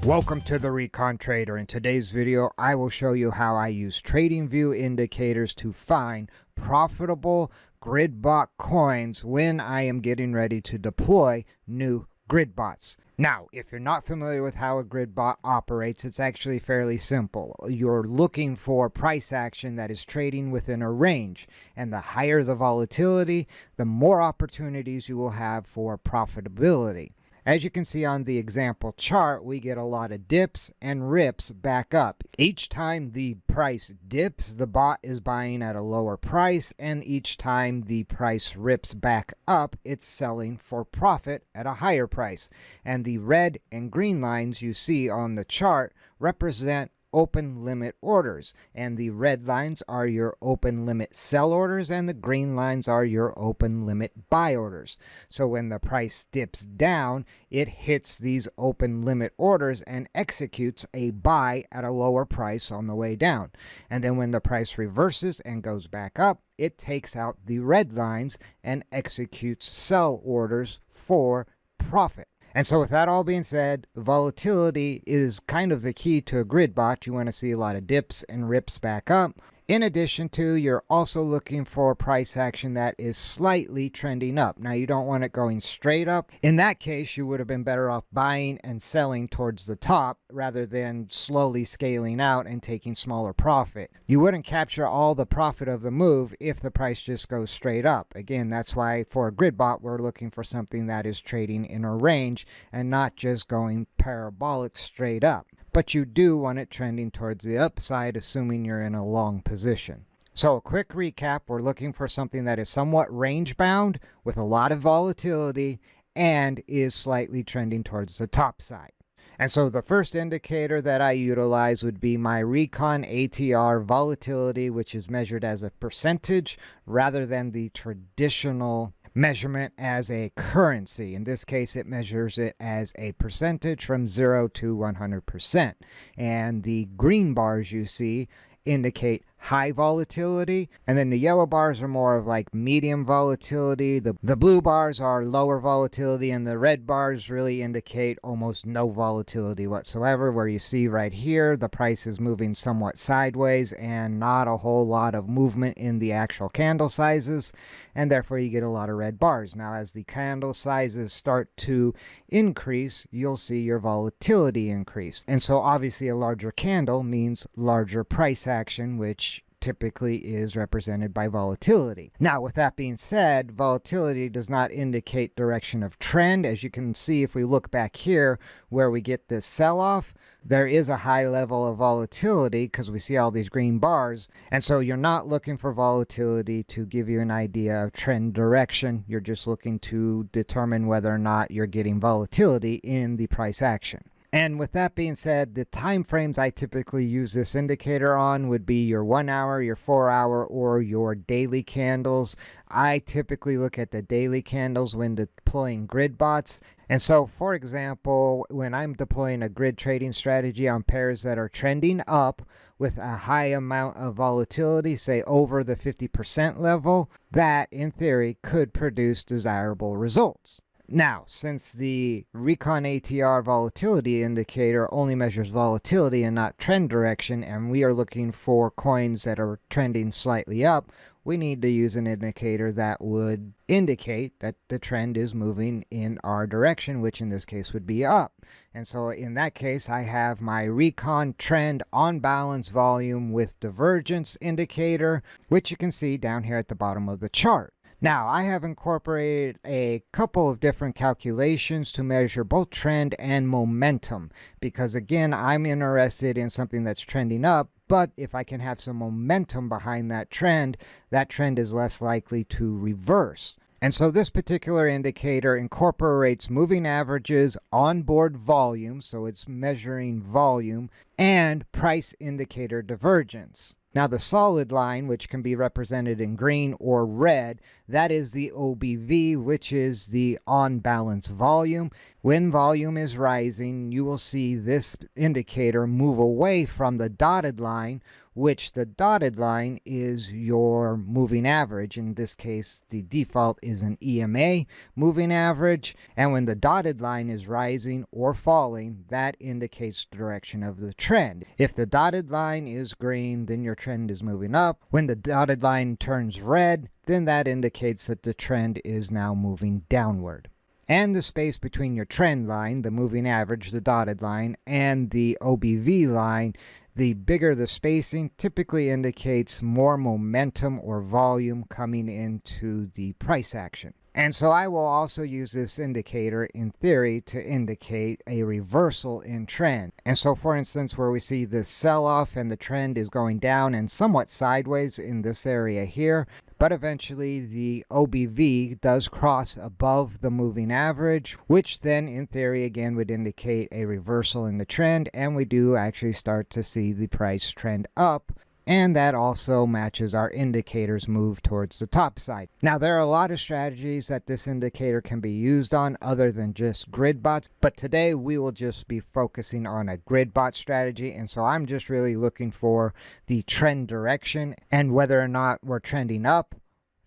Welcome to the RECON Trader. In today's video, I will show you how I use TradingView indicators to find profitable grid bot coins when I am getting ready to deploy new grid bots. Now, if you're not familiar with how a grid bot operates, it's actually fairly simple. You're looking for price action that is trading within a range, and the higher the volatility, the more opportunities you will have for profitability. As you can see on the example chart, we get a lot of dips and rips back up. Each time the price dips, the bot is buying at a lower price, and each time the price rips back up, it's selling for profit at a higher price. And the red and green lines you see on the chart represent open limit orders, and the red lines are your open limit sell orders, and the green lines are your open limit buy orders. So when the price dips down, it hits these open limit orders and executes a buy at a lower price on the way down. And then when the price reverses and goes back up, it takes out the red lines and executes sell orders for profit. And so with that all being said, volatility is kind of the key to a grid bot. You want to see a lot of dips and rips back up. In addition to, you're also looking for price action that is slightly trending up. Now, you don't want it going straight up. In that case, you would have been better off buying and selling towards the top rather than slowly scaling out and taking smaller profit. You wouldn't capture all the profit of the move if the price just goes straight up. Again, that's why for a grid bot, we're looking for something that is trading in a range and not just going parabolic straight up. But you do want it trending towards the upside, assuming you're in a long position. So a quick recap, we're looking for something that is somewhat range bound with a lot of volatility and is slightly trending towards the top side. And so the first indicator that I utilize would be my RECON ATR volatility, which is measured as a percentage rather than the traditional measurement as a currency. In this case, it measures it as a percentage from 0 to 100%. And the green bars you see indicate high volatility, and then the yellow bars are more of like medium volatility. The blue bars are lower volatility, and the red bars really indicate almost no volatility whatsoever, where you see right here the price is moving somewhat sideways and not a whole lot of movement in the actual candle sizes, and therefore you get a lot of red bars. Now as the candle sizes start to increase, you'll see your volatility increase, and so obviously a larger candle means larger price action, which typically is represented by volatility. Now, with that being said, volatility does not indicate direction of trend. As you can see, if we look back here where we get this sell-off, there is a high level of volatility because we see all these green bars. And so you're not looking for volatility to give you an idea of trend direction. You're just looking to determine whether or not you're getting volatility in the price action. And with that being said, the time frames I typically use this indicator on would be your 1 hour, your 4 hour, or your daily candles. I typically look at the daily candles when deploying grid bots. And so, for example, when I'm deploying a grid trading strategy on pairs that are trending up with a high amount of volatility, say over the 50% level, that in theory could produce desirable results. Now, since the RECON ATR volatility indicator only measures volatility and not trend direction, and we are looking for coins that are trending slightly up, we need to use an indicator that would indicate that the trend is moving in our direction, which in this case would be up. And so in that case, I have my RECON trend on balance volume with divergence indicator, which you can see down here at the bottom of the chart. Now, I have incorporated a couple of different calculations to measure both trend and momentum because, again, I'm interested in something that's trending up, but if I can have some momentum behind that trend is less likely to reverse. And so this particular indicator incorporates moving averages, onboard volume, so it's measuring volume, and price indicator divergence. Now the solid line, which can be represented in green or red, that is the OBV, which is the on-balance volume. When volume is rising, you will see this indicator move away from the dotted line, which the dotted line is your moving average. In this case, the default is an EMA moving average. And when the dotted line is rising or falling, that indicates the direction of the trend. If the dotted line is green, then your trend is moving up. When the dotted line turns red, then that indicates that the trend is now moving downward. And the space between your trend line, the moving average, the dotted line, and the OBV line, the bigger the spacing, typically indicates more momentum or volume coming into the price action. And so I will also use this indicator in theory to indicate a reversal in trend. And so for instance, where we see this sell-off and the trend is going down and somewhat sideways in this area here, but eventually the OBV does cross above the moving average, which then in theory again would indicate a reversal in the trend, and we do actually start to see the price trend up. And that also matches our indicator's move towards the top side. Now, there are a lot of strategies that this indicator can be used on other than just grid bots, but today we will just be focusing on a grid bot strategy. And so I'm just really looking for the trend direction and whether or not we're trending up,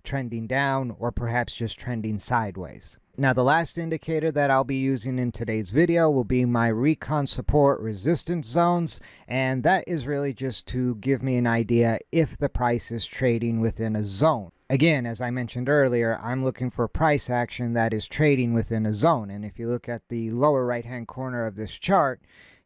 trending down, or perhaps just trending sideways. Now, the last indicator that I'll be using in today's video will be my RECON support resistance zones, and that is really just to give me an idea if the price is trading within a zone. Again, as I mentioned earlier, I'm looking for price action that is trading within a zone, and if you look at the lower right-hand corner of this chart,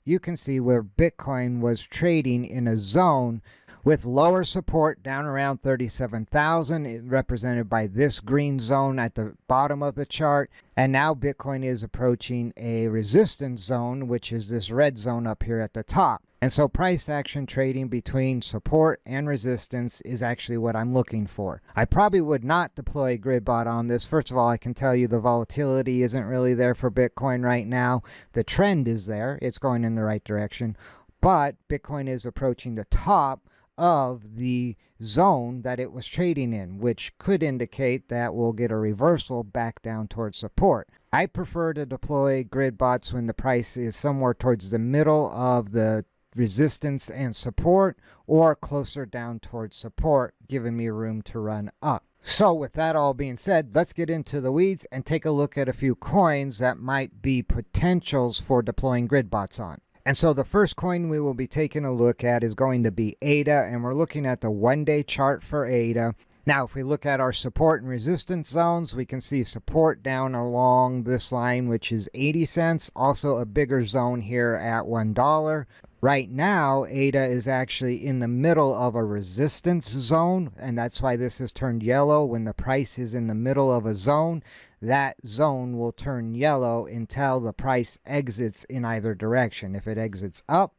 you can see where Bitcoin was trading in a zone with lower support down around 37,000, represented by this green zone at the bottom of the chart. And now Bitcoin is approaching a resistance zone, which is this red zone up here at the top. And so price action trading between support and resistance is actually what I'm looking for. I probably would not deploy GridBot on this. First of all, I can tell you the volatility isn't really there for Bitcoin right now. The trend is there. It's going in the right direction. But Bitcoin is approaching the top of the zone that it was trading in, which could indicate that we'll get a reversal back down towards support. I prefer to deploy grid bots when the price is somewhere towards the middle of the resistance and support or closer down towards support, giving me room to run up. So with that all being said, let's get into the weeds and take a look at a few coins that might be potentials for deploying grid bots on. And so the first coin we will be taking a look at is going to be ADA, and we're looking at the one-day chart for ADA. Now, if we look at our support and resistance zones, we can see support down along this line, which is 80 cents. Also a bigger zone here at $1. Right now, ADA is actually in the middle of a resistance zone, and that's why this has turned yellow. When the price is in the middle of a zone, that zone will turn yellow until the price exits in either direction. If it exits up,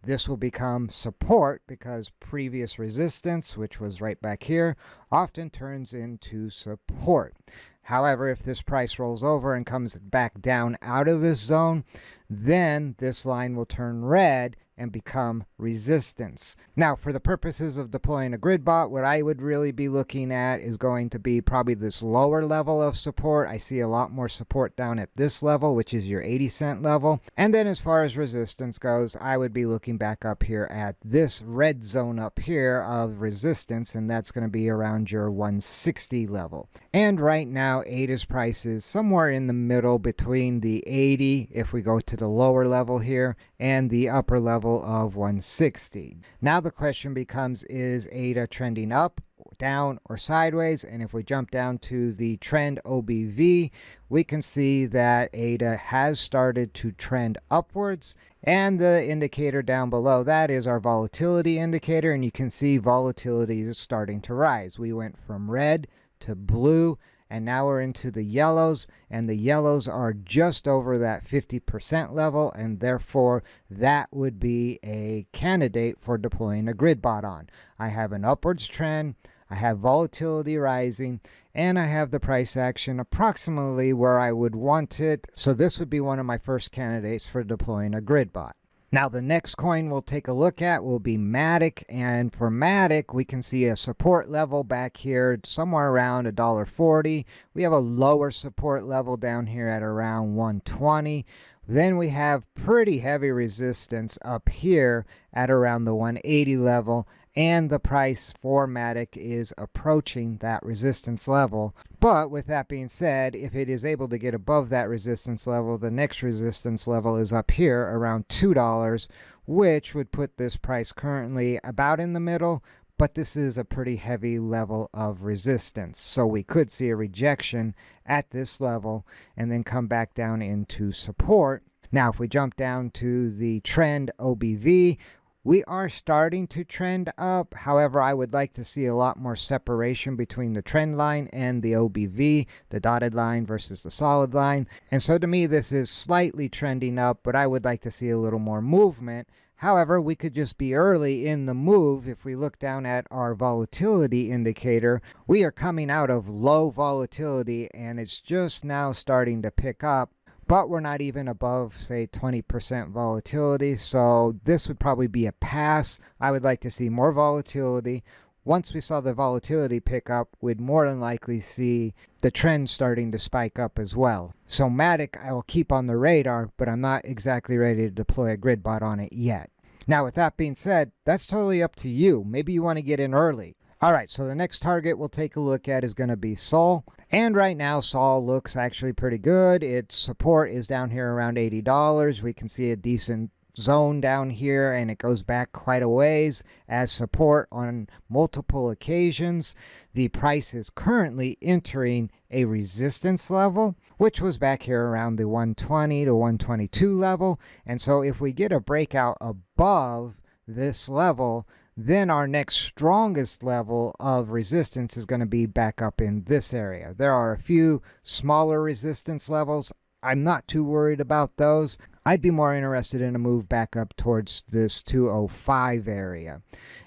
this will become support because previous resistance, which was right back here, often turns into support. However, if this price rolls over and comes back down out of this zone, then this line will turn red and become resistance. Now, for the purposes of deploying a grid bot, what I would really be looking at is going to be probably this lower level of support. I see a lot more support down at this level, which is your 80-cent level. And then as far as resistance goes, I would be looking back up here at this red zone up here of resistance, and that's going to be around your 160 level. And right now, ADA's price is somewhere in the middle between the 80, if we go to the lower level here, and the upper level of 160. Now the question becomes, is ADA trending up, down, or sideways? And if we jump down to the trend OBV, we can see that ADA has started to trend upwards, and the indicator down below that is our volatility indicator, and you can see volatility is starting to rise. We went from red to blue, and now we're into the yellows, and the yellows are just over that 50% level, and therefore that would be a candidate for deploying a grid bot on. I have an upwards trend, I have volatility rising, and I have the price action approximately where I would want it. So this would be one of my first candidates for deploying a grid bot. Now, the next coin we'll take a look at will be Matic, and for Matic, we can see a support level back here somewhere around $1.40. We have a lower support level down here at around 120. Then we have pretty heavy resistance up here at around the 180 level, and the price for Matic is approaching that resistance level. But with that being said, if it is able to get above that resistance level, the next resistance level is up here around $2, which would put this price currently about in the middle. But this is a pretty heavy level of resistance. So we could see a rejection at this level and then come back down into support. Now, if we jump down to the trend OBV, we are starting to trend up. However, I would like to see a lot more separation between the trend line and the OBV, the dotted line versus the solid line. And so to me, this is slightly trending up, but I would like to see a little more movement. However, we could just be early in the move. If we look down at our volatility indicator, we are coming out of low volatility and it's just now starting to pick up, but we're not even above, say, 20% volatility. So this would probably be a pass. I would like to see more volatility. Once we saw the volatility pick up, we'd more than likely see the trend starting to spike up as well. So Matic, I will keep on the radar, but I'm not exactly ready to deploy a grid bot on it yet. Now, with that being said, that's totally up to you. Maybe you want to get in early. All right, so the next target we'll take a look at is going to be Sol. And right now, Sol looks actually pretty good. Its support is down here around $80. We can see a decent zone down here, and it goes back quite a ways as support on multiple occasions. The price is currently entering a resistance level, which was back here around the 120 to 122 level. And so if we get a breakout above this level, then our next strongest level of resistance is going to be back up in this area. There are a few smaller resistance levels. I'm not too worried about those. I'd be more interested in a move back up towards this 205 area.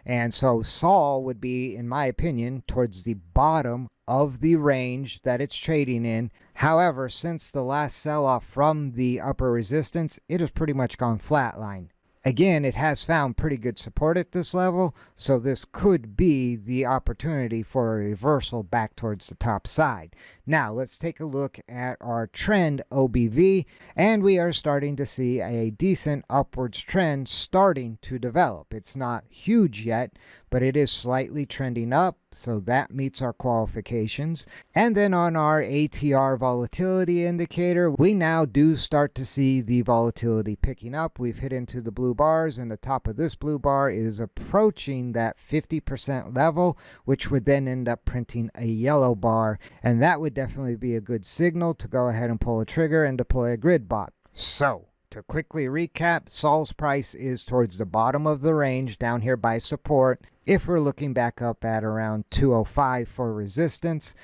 And so Sol would be, in my opinion, towards the bottom of the range that it's trading in. However, since the last sell-off from the upper resistance, it has pretty much gone flatline. Again, it has found pretty good support at this level, so this could be the opportunity for a reversal back towards the top side. Now, let's take a look at our trend OBV, and we are starting to see a decent upwards trend starting to develop. It's not huge yet, but it is slightly trending up, so that meets our qualifications. And then on our ATR volatility indicator, we now do start to see the volatility picking up. We've hit into the blue bars, and the top of this blue bar is approaching that 50% level, which would then end up printing a yellow bar, and that would definitely be a good signal to go ahead and pull a trigger and deploy a grid bot. So, to quickly recap, Sol's price is towards the bottom of the range down here by support. If we're looking back up at around 205 for resistance,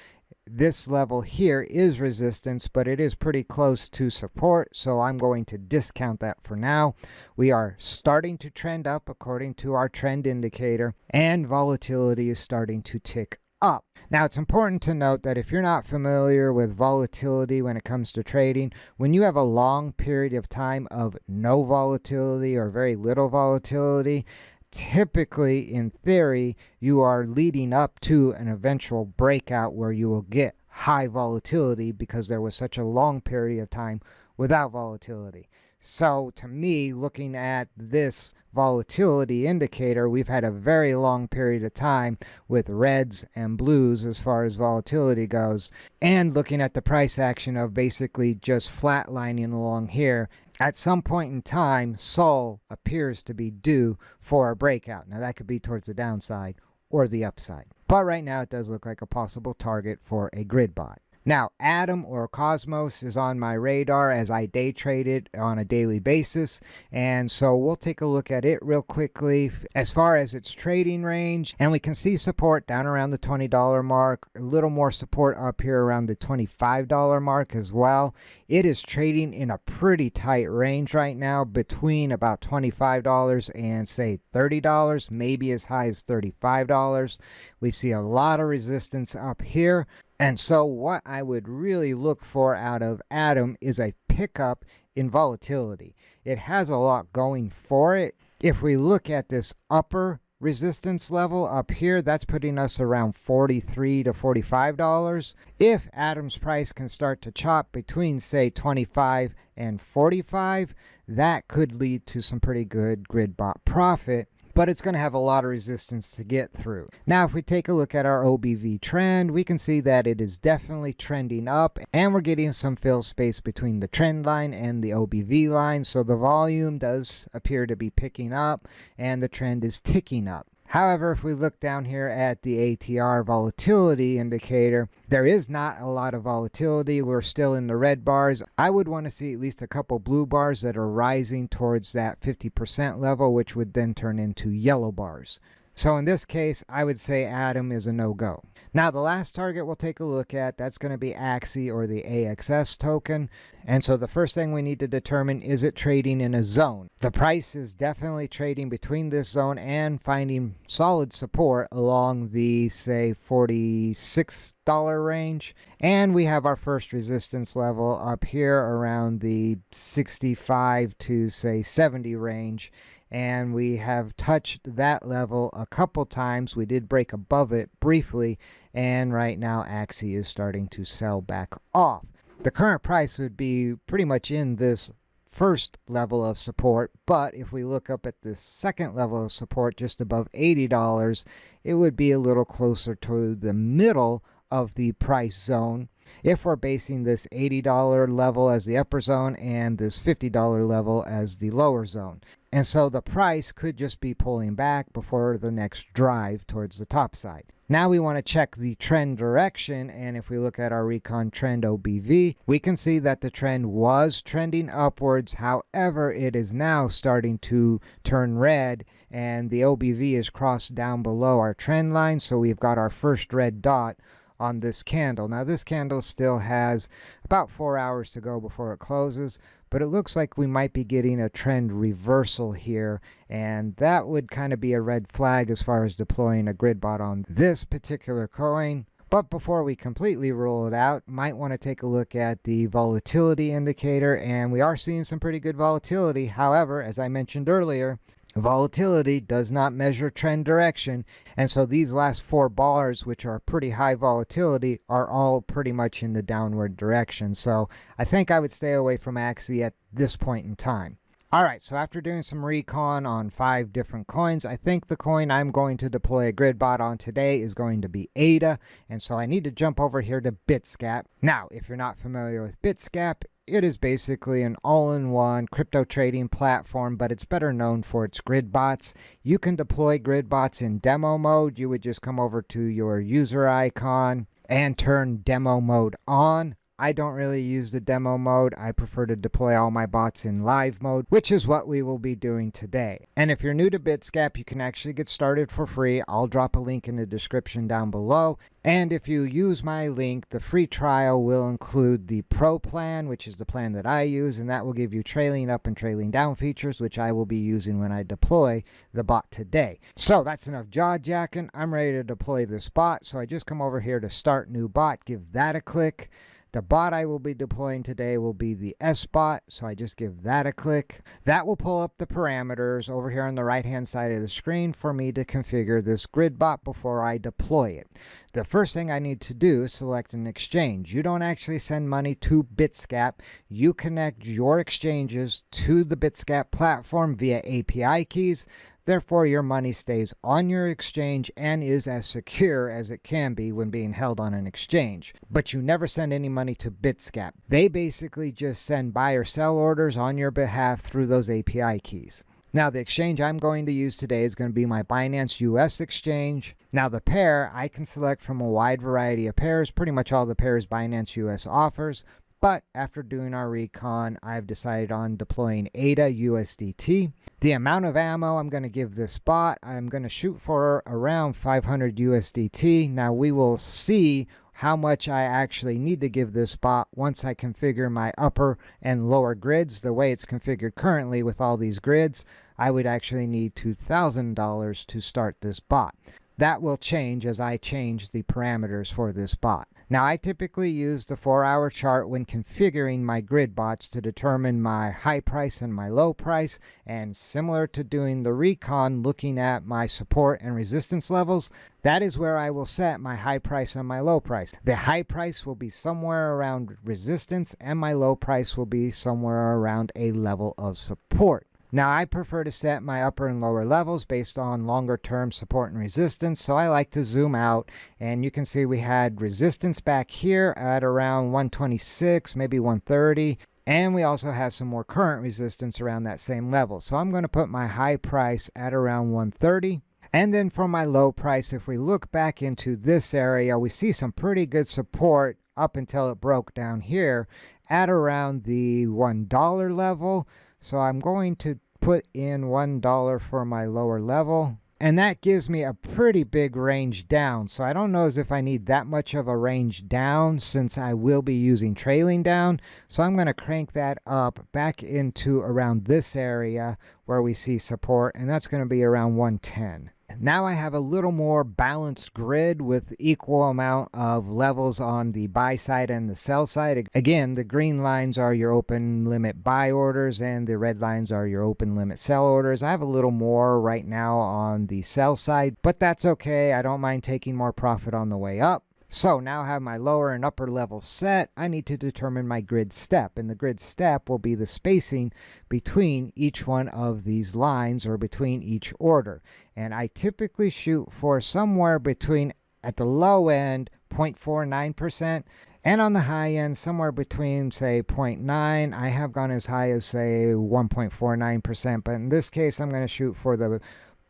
this level here is resistance, but it is pretty close to support, so I'm going to discount that for now. We are starting to trend up according to our trend indicator, and volatility is starting to tick up. Now, it's important to note that if you're not familiar with volatility when it comes to trading, when you have a long period of time of no volatility or very little volatility, typically, in theory, you are leading up to an eventual breakout where you will get high volatility because there was such a long period of time without volatility. So to me, looking at this volatility indicator, we've had a very long period of time with reds and blues as far as volatility goes. And looking at the price action of basically just flatlining along here, at some point in time, Sol appears to be due for a breakout. Now that could be towards the downside or the upside. But right now it does look like a possible target for a grid bot. Now, Atom or Cosmos is on my radar as I day trade it on a daily basis, and so we'll take a look at it real quickly as far as its trading range, and we can see support down around the $20 mark, a little more support up here around the $25 mark as well. It is trading in a pretty tight range right now between about $25 and say $30, maybe as high as $35. We see a lot of resistance up here. And so what I would really look for out of Atom is a pickup in volatility. It has a lot going for it. If we look at this upper resistance level up here, that's putting us around $43 to $45. If Atom's price can start to chop between, say, 25 and 45, that could lead to some pretty good grid bot profit. but it's going to have a lot of resistance to get through. Now, if we take a look at our OBV trend, we can see that it is definitely trending up, and we're getting some fill space between the trend line and the OBV line, so the volume does appear to be picking up, and the trend is ticking up. However, if we look down here at the ATR volatility indicator, there is not a lot of volatility. We're still in the red bars. I would want to see at least a couple blue bars that are rising towards that 50% level, which would then turn into yellow bars. So in this case, I would say Atom is a no-go. Now, the last target we'll take a look at, that's going to be AXI, or the AXS token. And so the first thing we need to determine, is it trading in a zone? The price is definitely trading between this zone and finding solid support along the, say, $46 range. And we have our first resistance level up here around the 65 to, say, 70 range. And we have touched that level a couple times. We did break above it briefly, and right now AXI is starting to sell back off. The current price would be pretty much in this first level of support, but if we look up at this second level of support just above $80, it would be a little closer to the middle of the price zone if we're basing this $80 level as the upper zone and this $50 level as the lower zone. And so the price could just be pulling back before the next drive towards the top side. Now we want to check the trend direction, and if we look at our RECON trend OBV, we can see that the trend was trending upwards. However, it is now starting to turn red, and the OBV is crossed down below our trend line, so we've got our first red dot on this candle. Now this candle still has about 4 hours to go before it closes, but it looks like we might be getting a trend reversal here, and that would kind of be a red flag as far as deploying a grid bot on this particular coin. But before we completely rule it out, might want to take a look at the volatility indicator, and we are seeing some pretty good volatility. However, as I mentioned earlier, volatility does not measure trend direction, and so these last 4 bars, which are pretty high volatility, are all pretty much in the downward direction. So I think I would stay away from AXI at this point in time. Alright, so after doing some recon on 5 different coins, I think the coin I'm going to deploy a grid bot on today is going to be ADA, and so I need to jump over here to Bitsgap. Now, if you're not familiar with Bitsgap, it is basically an all-in-one crypto trading platform, but it's better known for its grid bots. You can deploy grid bots in demo mode. You would just come over to your user icon and turn demo mode on. I don't really use the demo mode. I prefer to deploy all my bots in live mode, which is what we will be doing today. And if you're new to Bitsgap, you can actually get started for free. I'll drop a link in the description down below. And if you use my link, the free trial will include the Pro plan, which is the plan that I use, and that will give you trailing up and trailing down features, which I will be using when I deploy the bot today. So that's enough jaw jacking. I'm ready to deploy this bot. So I just come over here to start new bot, give that a click. The bot I will be deploying today will be the S bot, so I just give that a click. That will pull up the parameters over here on the right hand side of the screen for me to configure this grid bot before I deploy it. The first thing I need to do is select an exchange. You don't actually send money to Bitsgap. You connect your exchanges to the Bitsgap platform via API keys. Therefore, your money stays on your exchange and is as secure as it can be when being held on an exchange. But you never send any money to Bitsgap. They basically just send buy or sell orders on your behalf through those API keys. Now, the exchange I'm going to use today is going to be my Binance US exchange. Now, the pair, I can select from a wide variety of pairs, pretty much all the pairs Binance US offers. But after doing our recon, I've decided on deploying ADA USDT. The amount of ammo I'm going to give this bot, I'm going to shoot for around 500 USDT. Now we will see how much I actually need to give this bot once I configure my upper and lower grids. The way it's configured currently with all these grids, I would actually need $2,000 to start this bot. That will change as I change the parameters for this bot. Now, I typically use the 4-hour chart when configuring my grid bots to determine my high price and my low price. And similar to doing the recon, looking at my support and resistance levels, that is where I will set my high price and my low price. The high price will be somewhere around resistance, and my low price will be somewhere around a level of support. Now, I prefer to set my upper and lower levels based on longer term support and resistance, so I like to zoom out, and you can see we had resistance back here at around 126, maybe 130, and we also have some more current resistance around that same level. So I'm going to put my high price at around 130. And then for my low price, if we look back into this area, we see some pretty good support up until it broke down here at around the $1 level. So I'm going to put in $1 for my lower level. And that gives me a pretty big range down. So I don't know as if I need that much of a range down since I will be using trailing down. So I'm going to crank that up back into around this area where we see support. And that's going to be around 110. Now I have a little more balanced grid with equal amount of levels on the buy side and the sell side. Again, the green lines are your open limit buy orders and the red lines are your open limit sell orders. I have a little more right now on the sell side, but that's okay. I don't mind taking more profit on the way up. So now I have my lower and upper level set. I need to determine my grid step, and the grid step will be the spacing between each one of these lines or between each order. And I typically shoot for somewhere between, at the low end, 0.49%, and on the high end, somewhere between, say, 0.9. I have gone as high as, say, 1.49%, but in this case, I'm going to shoot for the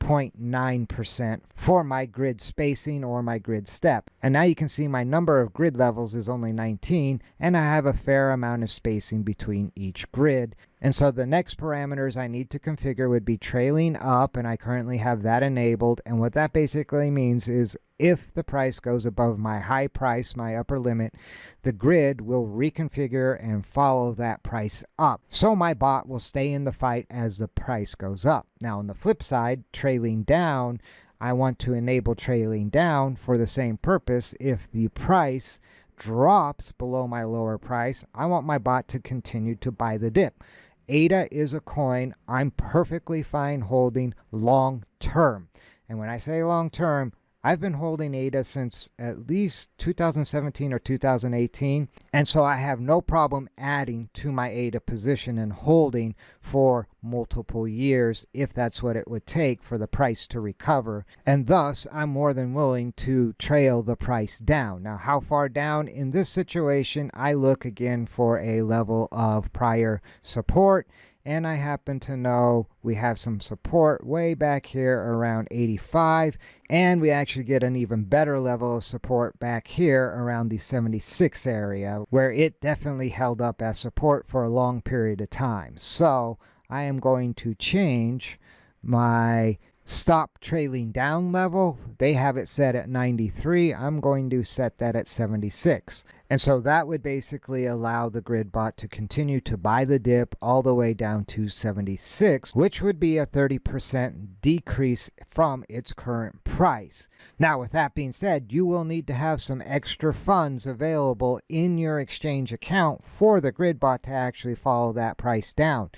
0.9% for my grid spacing or my grid step. And now you can see my number of grid levels is only 19, and I have a fair amount of spacing between each grid. And so the next parameters I need to configure would be trailing up, and I currently have that enabled. And what that basically means is if the price goes above my high price, my upper limit, the grid will reconfigure and follow that price up. So my bot will stay in the fight as the price goes up. Now on the flip side, trailing down, I want to enable trailing down for the same purpose. If the price drops below my lower price, I want my bot to continue to buy the dip. ADA is a coin I'm perfectly fine holding long term. And when I say long term, I've been holding ADA since at least 2017 or 2018. And so I have no problem adding to my ADA position and holding for multiple years if that's what it would take for the price to recover. And thus, I'm more than willing to trail the price down. Now, how far down? In this situation, I look again for a level of prior support. And I happen to know we have some support way back here around 85. And we actually get an even better level of support back here around the 76 area, where it definitely held up as support for a long period of time. So I am going to change my stop trailing down level. They have it set at 93. I'm going to set that at 76. And so that would basically allow the grid bot to continue to buy the dip all the way down to 76, which would be a 30% decrease from its current price. Now, with that being said, you will need to have some extra funds available in your exchange account for the grid bot to actually follow that price down.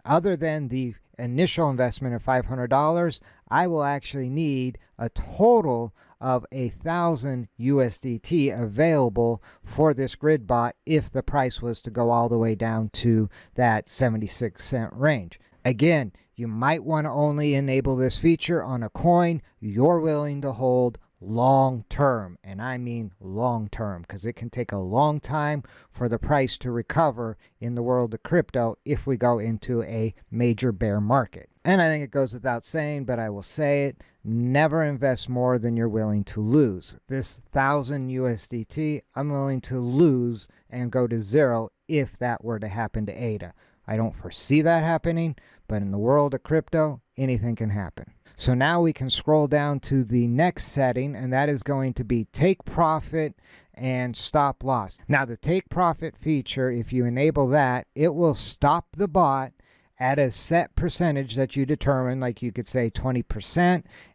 Other than the initial investment of $500, I will actually need a total of 1,000 USDT available for this grid bot if the price was to go all the way down to that 76-cent range. Again, you might want to only enable this feature on a coin you're willing to hold long term, and I mean long term, because it can take a long time for the price to recover in the world of crypto if we go into a major bear market. And I think it goes without saying, but I will say it, never invest more than you're willing to lose. This 1,000 USDT, I'm willing to lose and go to zero if that were to happen to ADA. I don't foresee that happening, but in the world of crypto, anything can happen. So now we can scroll down to the next setting, and that is going to be take profit and stop loss. Now the take profit feature, if you enable that, it will stop the bot at a set percentage that you determine, like you could say 20.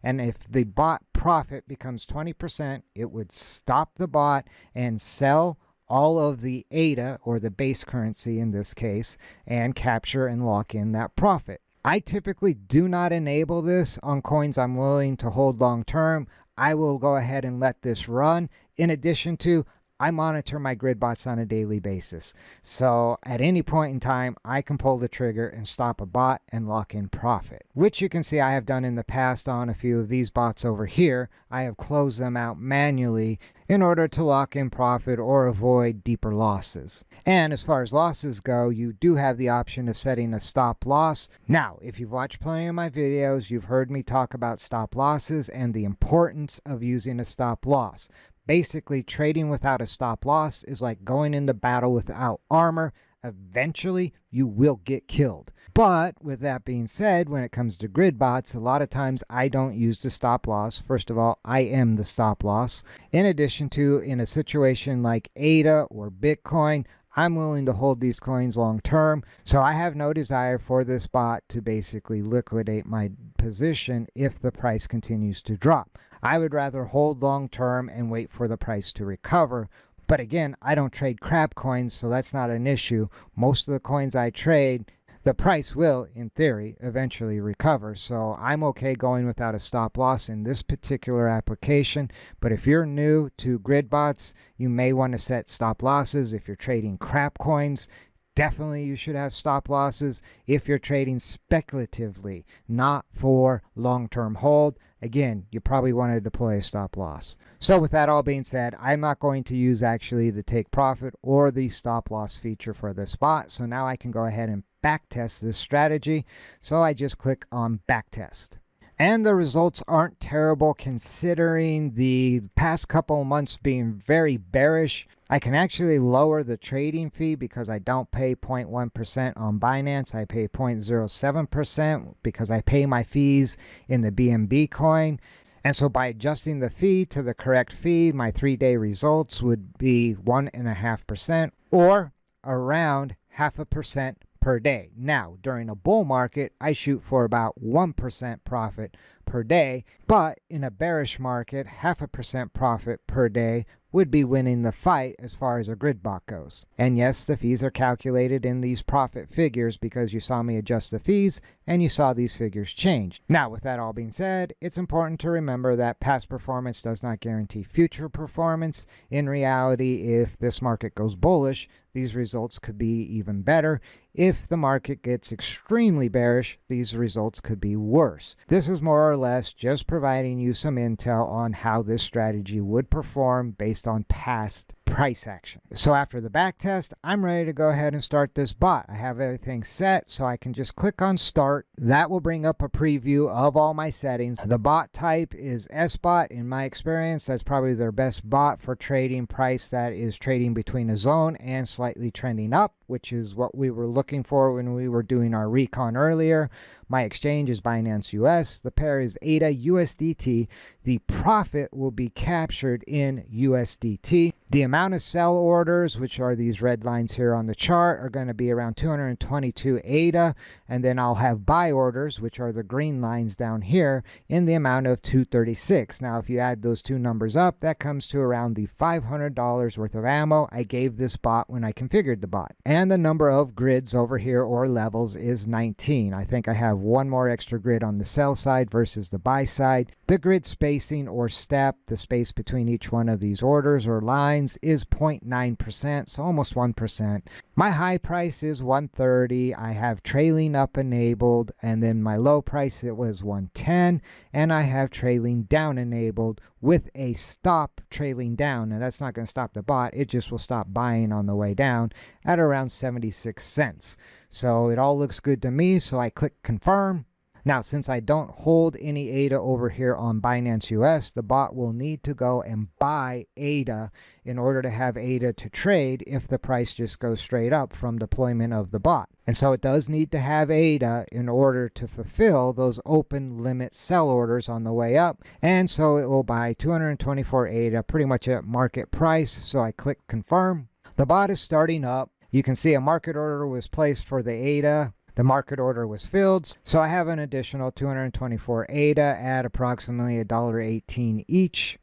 And if the bot profit becomes 20%, it would stop the bot and sell all of the ADA, or the base currency in this case, and capture and lock in that profit. I typically do not enable this on coins I'm willing to hold long term. I will go ahead and let this run. In addition to, I monitor my grid bots on a daily basis. So at any point in time, I can pull the trigger and stop a bot and lock in profit, which you can see I have done in the past on a few of these bots over here. I have closed them out manually in order to lock in profit or avoid deeper losses. And as far as losses go, you do have the option of setting a stop loss. Now, if you've watched plenty of my videos, you've heard me talk about stop losses and the importance of using a stop loss. Basically, trading without a stop loss is like going into battle without armor. Eventually, you will get killed. But with that being said, when it comes to grid bots, a lot of times I don't use the stop loss. First of all, I am the stop loss. In addition to, in a situation like ADA or Bitcoin, I'm willing to hold these coins long term. So I have no desire for this bot to basically liquidate my position if the price continues to drop. I would rather hold long term and wait for the price to recover. But again, I don't trade crap coins, so that's not an issue. Most of the coins I trade, the price will, in theory, eventually recover. So I'm okay going without a stop loss in this particular application. But if you're new to grid bots, you may want to set stop losses. If you're trading crap coins, definitely you should have stop losses. If you're trading speculatively, not for long-term hold, again, you probably want to deploy a stop loss. So with that all being said, I'm not going to use actually the take profit or the stop loss feature for this bot. So now I can go ahead and backtest this strategy. So I just click on backtest. And the results aren't terrible considering the past couple of months being very bearish. I can actually lower the trading fee because I don't pay 0.1% on Binance. I pay 0.07% because I pay my fees in the BNB coin. And so by adjusting the fee to the correct fee, my 3-day results would be 1.5% or around 0.5% per day. Now, during a bull market, I shoot for about 1% profit per day, but in a bearish market, 0.5% profit per day would be winning the fight as far as a grid bot goes. And yes, the fees are calculated in these profit figures because you saw me adjust the fees and you saw these figures change. Now, with that all being said, it's important to remember that past performance does not guarantee future performance. In reality, if this market goes bullish, these results could be even better. If the market gets extremely bearish, these results could be worse. This is more or less just providing you some intel on how this strategy would perform based on past price action. So after the back test, I'm ready to go ahead and start this bot. I have everything set, so I can just click on start. That will bring up a preview of all my settings. The bot type is SBot. In my experience, that's probably their best bot for trading price that is trading between a zone and slightly trending up, which is what we were looking for when we were doing our RECON earlier. My exchange is Binance US. The pair is ADA USDT. The profit will be captured in USDT. The amount of sell orders, which are these red lines here on the chart, are going to be around 222 ADA. And then I'll have buy orders, which are the green lines down here, in the amount of 236. Now, if you add those two numbers up, that comes to around the $500 worth of ammo I gave this bot when I configured the bot. And the number of grids over here or levels is 19. I think I have one more extra grid on the sell side versus the buy side. The grid spacing or step, the space between each one of these orders or lines, is 0.9%, so almost 1%. My high price is 130. I have trailing up enabled, and then my low price, it was 110, and I have trailing down enabled with a stop trailing down. Now that's not going to stop the bot, it just will stop buying on the way down at around 76 cents. So it all looks good to me, so I click confirm. Now, since I don't hold any ADA over here on Binance US, the bot will need to go and buy ADA in order to have ADA to trade if the price just goes straight up from deployment of the bot. And so it does need to have ADA in order to fulfill those open limit sell orders on the way up. And so it will buy 224 ADA pretty much at market price. So I click confirm. The bot is starting up. You can see a market order was placed for the ADA. The market order was filled, so I have an additional 224 ADA at approximately $1.18 each.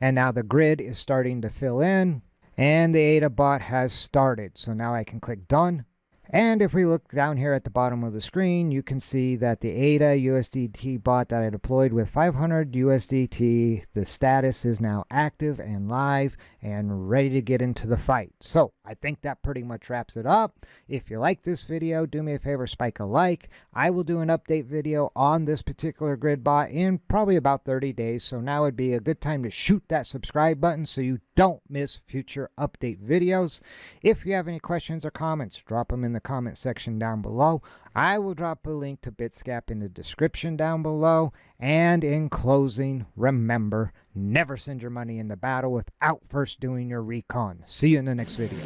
And now the grid is starting to fill in, and the ADA bot has started. So now I can click done. And if we look down here at the bottom of the screen, you can see that the ADA USDT bot that I deployed with 500 USDT, the status is now active and live and ready to get into the fight. So I think that pretty much wraps it up. If you like this video, do me a favor, spike a like. I will do an update video on this particular grid bot in probably about 30 days. So now would be a good time to shoot that subscribe button so you don't miss future update videos. If you have any questions or comments, drop them in the comment section down below. I will drop a link to Bitsgap in the description down below. And in closing, remember, never send your money into battle without first doing your recon. See you in the next video.